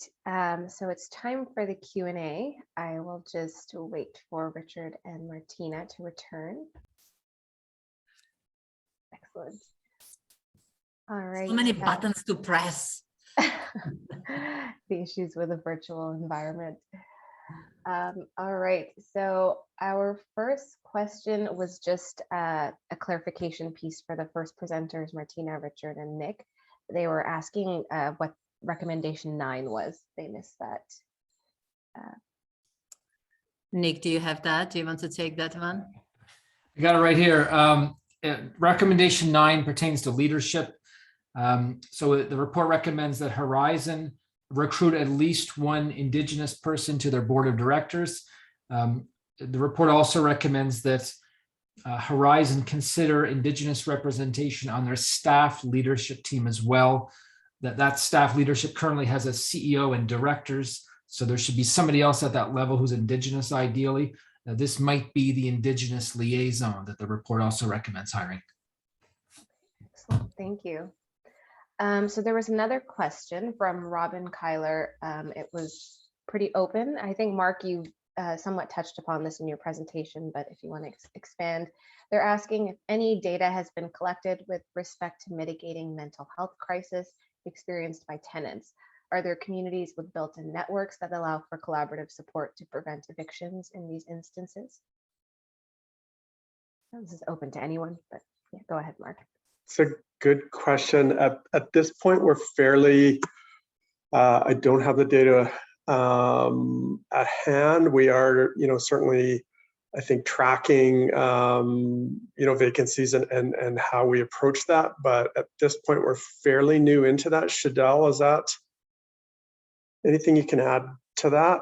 So it's time for the Q&A. I will just wait for Richard and Martina to return. Excellent. All right. So many buttons to press. The issues with a virtual environment. All right. So our first question was just a clarification piece for the first presenters, Martina, Richard, and Nick. They were asking what recommendation 9 was. They missed that. Nick, do you have that? Do you want to take that one? I got it right here. Recommendation 9 pertains to leadership. So the report recommends that Horizon recruit at least one Indigenous person to their board of directors. The report also recommends that Horizon consider Indigenous representation on their staff leadership team as well. That staff leadership currently has a CEO and directors, so there should be somebody else at that level who's Indigenous ideally. This might be the Indigenous liaison that the report also recommends hiring. Excellent, thank you. So there was another question from Robin Kyler. It was pretty open. I think, Mark, you somewhat touched upon this in your presentation, but if you want to expand, they're asking if any data has been collected with respect to mitigating mental health crisis experienced by tenants. Are there communities with built-in networks that allow for collaborative support to prevent evictions in these instances? This is open to anyone, but yeah, go ahead, Mark. It's a good question. At this point, we're fairly, I don't have the data at hand. We are, certainly, I think, tracking, vacancies and how we approach that. But at this point, we're fairly new into that. Shadell, is that anything you can add to that?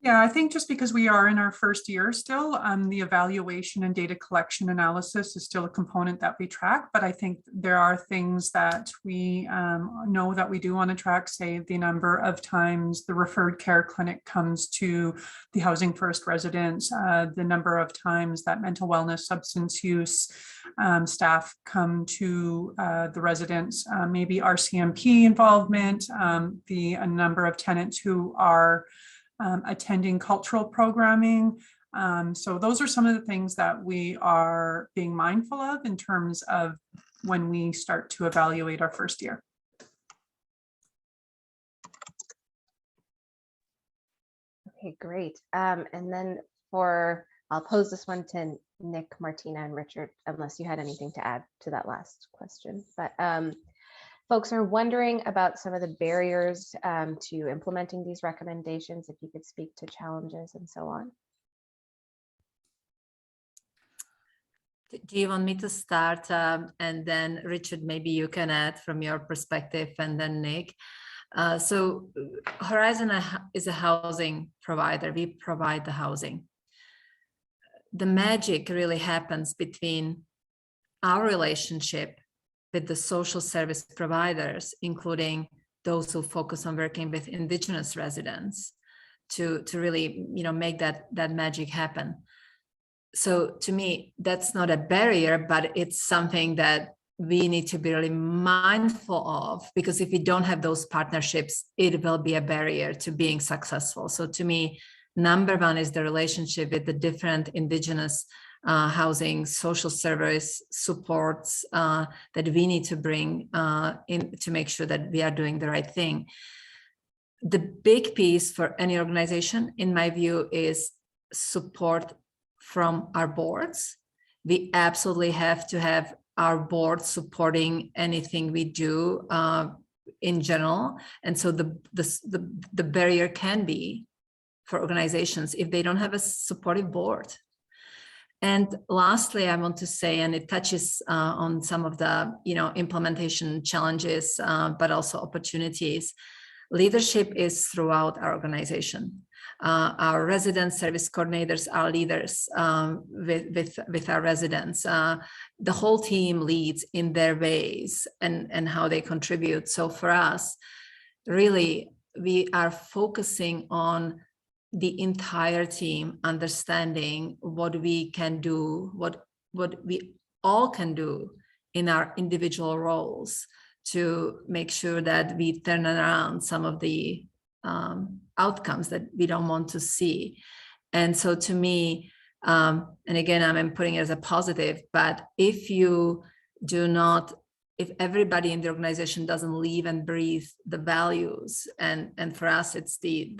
Yeah, I think just because we are in our first year still, the evaluation and data collection analysis is still a component that we track. But I think there are things that we know that we do want to track, say the number of times the referred care clinic comes to the Housing First residents, the number of times that mental wellness, substance use staff come to the residents, maybe RCMP involvement, the number of tenants who are attending cultural programming. So those are some of the things that we are being mindful of in terms of when we start to evaluate our first year. Okay, great. And then I'll pose this one to Nick, Martina, and Richard, unless you had anything to add to that last question. But folks are wondering about some of the barriers to implementing these recommendations, if you could speak to challenges and so on. Do you want me to start and then Richard, maybe you can add from your perspective, and then Nick. So Horizon is a housing provider. We provide the housing. The magic really happens between our relationship with the social service providers, including those who focus on working with Indigenous residents to really, make that magic happen. So to me, that's not a barrier, but it's something that we need to be really mindful of, because if we don't have those partnerships, it will be a barrier to being successful. So to me, number one is the relationship with the different Indigenous housing, social service supports that we need to bring in to make sure that we are doing the right thing. The big piece for any organization, in my view, is support from our boards. We absolutely have to have our board supporting anything we do in general. And so the barrier can be for organizations if they don't have a supportive board. And lastly, I want to say, and it touches on some of the implementation challenges, but also opportunities. Leadership is throughout our organization. Our resident service coordinators are leaders with our residents. The whole team leads in their ways and how they contribute. So for us, really, we are focusing on the entire team understanding what we can do, what we all can do in our individual roles to make sure that we turn around some of the outcomes that we don't want to see. And so to me, and again, I'm putting it as a positive, but if you do not, if everybody in the organization doesn't live and breathe the values, and for us, it's the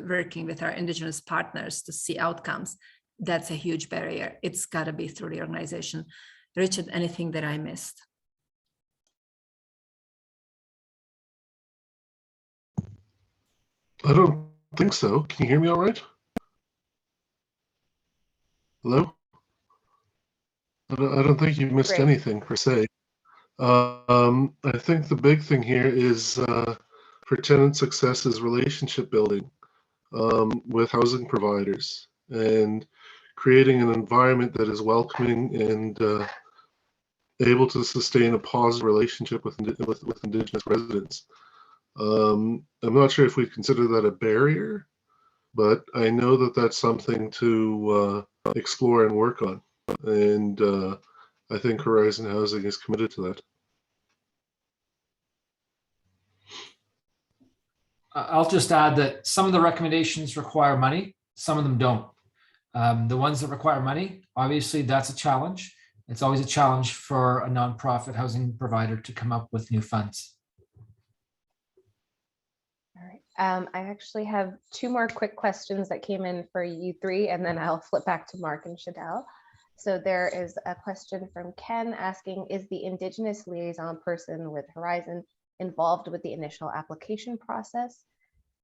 working with our Indigenous partners to see outcomes, that's a huge barrier. It's got to be through the organization. Richard, anything that I missed? I don't think so. Can you hear me all right? Hello? I don't think you missed Great. anything per se. I think the big thing here is for tenant success is relationship building with housing providers and creating an environment that is welcoming and able to sustain a positive relationship with Indigenous residents. I'm not sure if we consider that a barrier, but I know that that's something to explore and work on. And I think Horizon Housing is committed to that. I'll just add that some of the recommendations require money, some of them don't. The ones that require money, obviously that's a challenge. It's always a challenge for a nonprofit housing provider to come up with new funds. All right. I actually have two more quick questions that came in for you three, and then I'll flip back to Mark and Shadell. So there is a question from Ken asking, is the Indigenous liaison person with Horizon involved with the initial application process,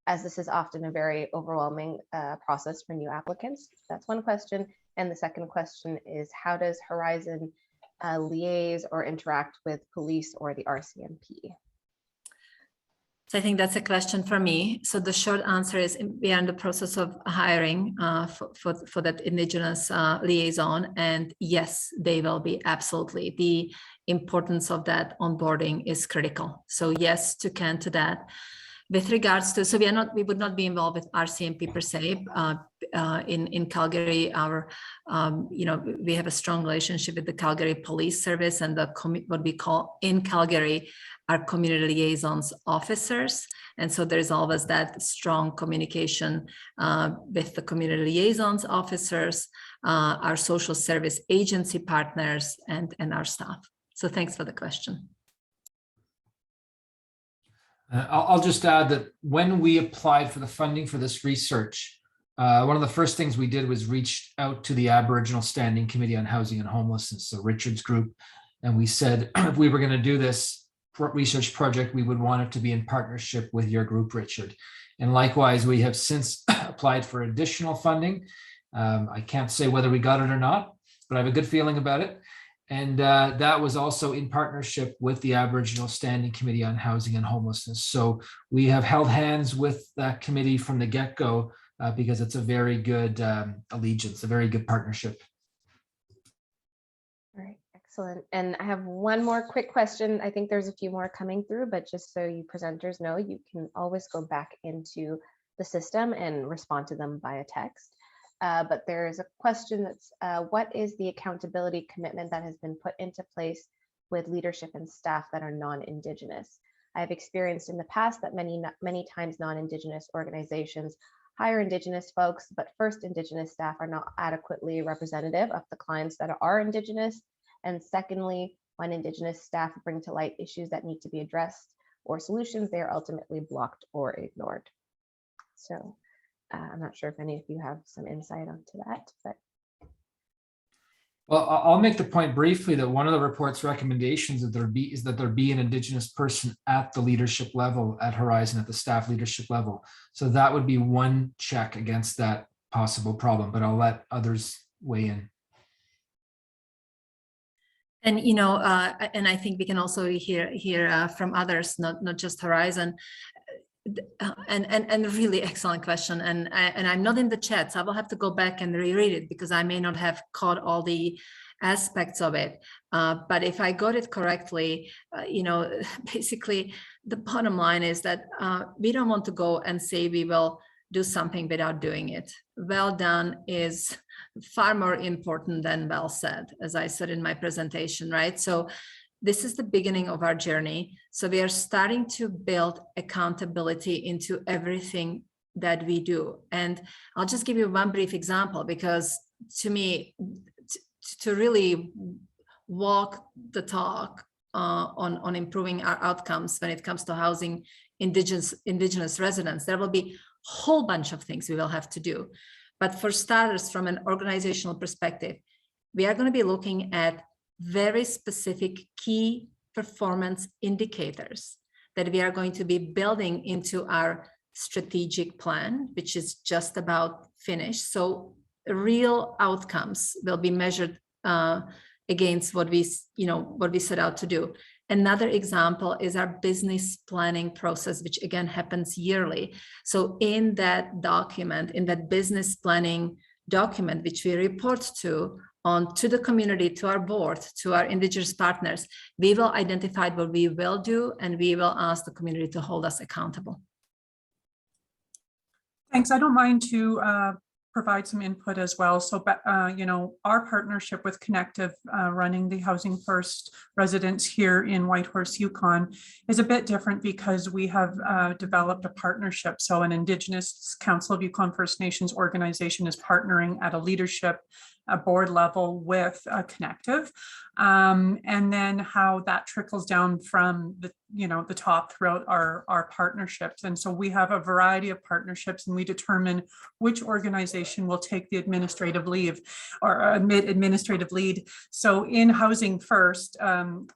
as this is often a very overwhelming process for new applicants? That's one question. And the second question is, how does Horizon liaise or interact with police or the RCMP? So I think that's a question for me. So the short answer is we are in the process of hiring for that Indigenous liaison. And yes, they will be absolutely. The importance of that onboarding is critical. So yes, to that. With regards to, so we would not be involved with RCMP per se. In Calgary, we have a strong relationship with the Calgary Police Service and what we call in Calgary our community liaisons officers. And so there's always that strong communication with the community liaisons officers, our social service agency partners, and our staff. So thanks for the question. I'll just add that when we applied for the funding for this research, one of the first things we did was reach out to the Aboriginal Standing Committee on Housing and Homelessness, so Richard's group, and we said if we were going to do this research project, we would want it to be in partnership with your group, Richard. And likewise, we have since applied for additional funding. I can't say whether we got it or not, but I have a good feeling about it. And that was also in partnership with the Aboriginal Standing Committee on Housing and Homelessness. So we have held hands with that committee from the get-go because it's a very good allegiance, a very good partnership. All right, excellent. And I have one more quick question. I think there's a few more coming through, but just so you presenters know, you can always go back into the system and respond to them via text. But there is a question that's, what is the accountability commitment that has been put into place with leadership and staff that are non-Indigenous? I've experienced in the past that many times non-Indigenous organizations hire Indigenous folks, but first, Indigenous staff are not adequately representative of the clients that are Indigenous. And secondly, when Indigenous staff bring to light issues that need to be addressed or solutions, they are ultimately blocked or ignored. So I'm not sure if any of you have some insight onto that, but. Well, I'll make the point briefly that one of the report's recommendations is that there be an Indigenous person at the leadership level at Horizon, at the staff leadership level. So that would be one check against that possible problem, but I'll let others weigh in. And and I think we can also hear from others, not just Horizon. And really excellent question, and I'm not in the chat, so I will have to go back and reread it because I may not have caught all the aspects of it. But if I got it correctly, basically the bottom line is that we don't want to go and say we will do something without doing it. Well done is far more important than well said, as I said in my presentation, right? So this is the beginning of our journey. So we are starting to build accountability into everything that we do. And I'll just give you one brief example, because to me, to really walk the talk on improving our outcomes when it comes to housing indigenous residents, there will be a whole bunch of things we will have to do. But for starters, from an organizational perspective, we are going to be looking at very specific key performance indicators that we are going to be building into our strategic plan, which is just about finished. So real outcomes will be measured against what we set out to do. Another example is our business planning process, which again happens yearly. So in that document, in that business planning document, which we report to the community, to our board, to our Indigenous partners, we will identify what we will do, and we will ask the community to hold us accountable. Thanks. I don't mind to provide some input as well. So, our partnership with Connective, running the Housing First residents here in Whitehorse, Yukon, is a bit different because we have developed a partnership. So an Indigenous Council of Yukon First Nations organization is partnering at a leadership, a board level with Connective, and then how that trickles down from the top throughout our partnerships. And so we have a variety of partnerships, and we determine which organization will take the administrative leave or administrative lead. So in Housing First,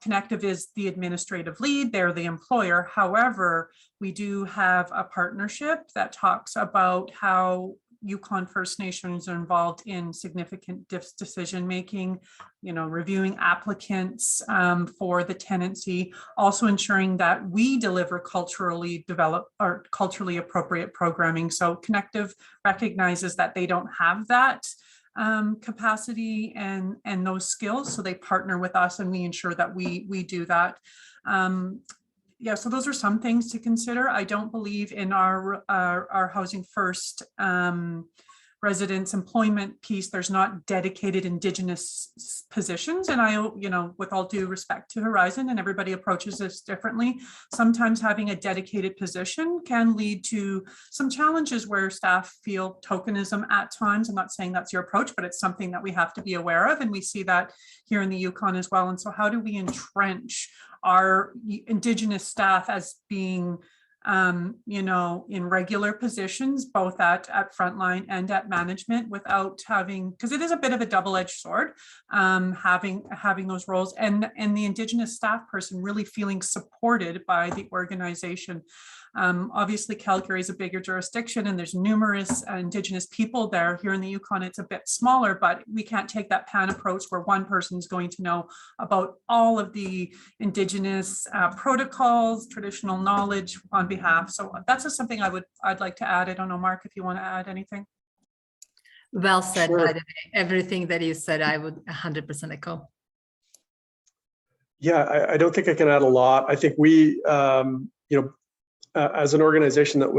Connective is the administrative lead, they're the employer. However, we do have a partnership that talks about how Yukon First Nations are involved in significant decision-making, reviewing applicants for the tenancy, also ensuring that we deliver culturally appropriate programming. So Connective recognizes that they don't have that capacity and those skills, so they partner with us, and we ensure that we do that. So those are some things to consider. I don't believe in our Housing First residents employment piece, there's not dedicated Indigenous positions. And I, with all due respect to Horizon, and everybody approaches this differently, sometimes having a dedicated position can lead to some challenges where staff feel tokenism at times. I'm not saying that's your approach, but it's something that we have to be aware of. And we see that here in the Yukon as well. And so how do we entrench our Indigenous staff as being in regular positions, both at frontline and at management, without having, because it is a bit of a double-edged sword, having those roles, and the Indigenous staff person really feeling supported by the organization. Obviously, Calgary is a bigger jurisdiction, and there's numerous Indigenous people there. Here in the Yukon, it's a bit smaller, but we can't take that pan approach where one person is going to know about all of the Indigenous protocols, traditional knowledge on behalf. So that's just something I'd like to add. I don't know, Mark, if you want to add anything. Well said, Sure. by the way. Everything that you said, I would 100% echo. Yeah, I don't think I can add a lot. I think we, as an organization that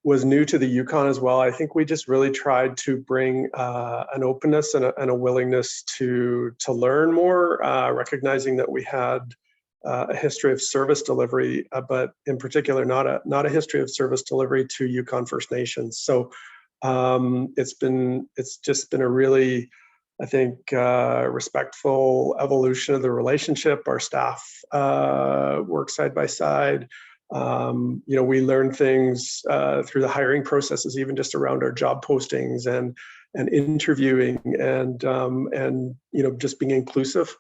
was new to the Yukon as well, I think we just really tried to bring an openness and a willingness to learn more, recognizing that we had a history of service delivery, but in particular not a history of service delivery to Yukon First Nations. So it's just been a really, I think, respectful evolution of the relationship. Our staff work side by side. We learn things through the hiring processes, even just around our job postings and interviewing, and just being inclusive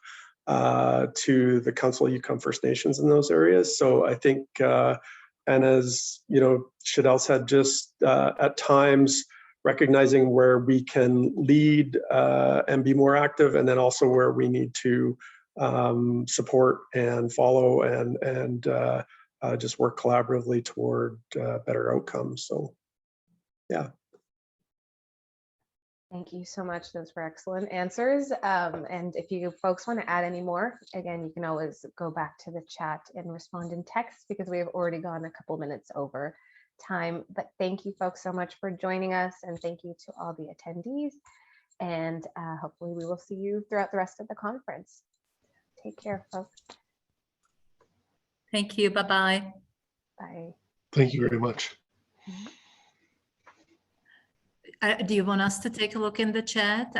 to the Council of Yukon First Nations in those areas. So I think, and as Shadell said, just at times recognizing where we can lead and be more active, and then also where we need to support and follow and just work collaboratively toward better outcomes. So, yeah. Thank you so much. Those were excellent answers. And if you folks want to add any more, again, you can always go back to the chat and respond in text, because we have already gone a couple minutes over time. But thank you folks so much for joining us, and thank you to all the attendees. And hopefully we will see you throughout the rest of the conference. Take care, folks. Thank you. Bye-bye. Bye. Thank you very much. Do you want us to take a look in the chat?